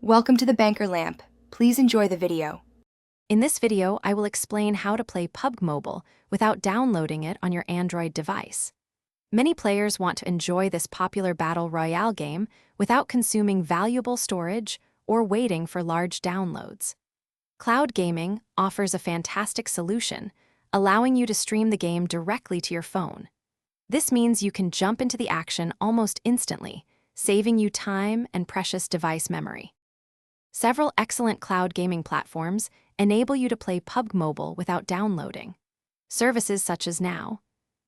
Welcome to the Banker Lamp. Please enjoy the video. In this video, I will explain how to play PUBG Mobile without downloading it on your Android device. Many players want to enjoy this popular battle royale game without consuming valuable storage or waiting for large downloads. Cloud gaming offers a fantastic solution, allowing you to stream the game directly to your phone. This means you can jump into the action almost instantly, saving you time and precious device memory. Several excellent cloud gaming platforms enable you to play PUBG Mobile without downloading. Services such as Now,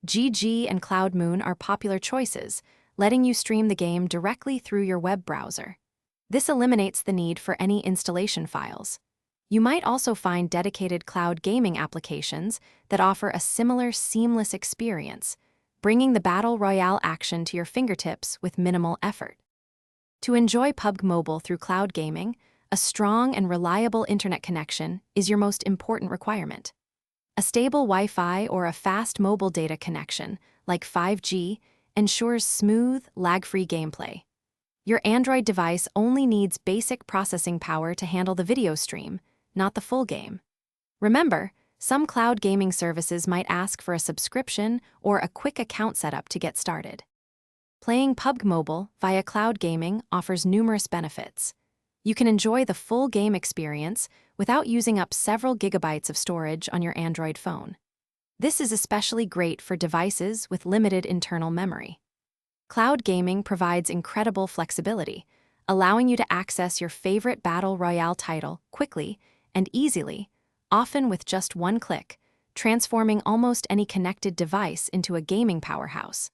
GG, and CloudMoon are popular choices, letting you stream the game directly through your web browser. This eliminates the need for any installation files. You might also find dedicated cloud gaming applications that offer a similar seamless experience, bringing the battle royale action to your fingertips with minimal effort. To enjoy PUBG Mobile through cloud gaming, a strong and reliable internet connection is your most important requirement. A stable Wi-Fi or a fast mobile data connection, like 5G, ensures smooth, lag-free gameplay. Your Android device only needs basic processing power to handle the video stream, not the full game. Remember, some cloud gaming services might ask for a subscription or a quick account setup to get started. Playing PUBG Mobile via cloud gaming offers numerous benefits. You can enjoy the full game experience without using up several gigabytes of storage on your Android phone. This is especially great for devices with limited internal memory. Cloud gaming provides incredible flexibility, allowing you to access your favorite battle royale title quickly and easily, often with just one click, transforming almost any connected device into a gaming powerhouse.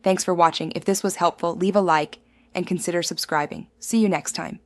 Thanks for watching. If this was helpful, leave a like and consider subscribing. See you next time.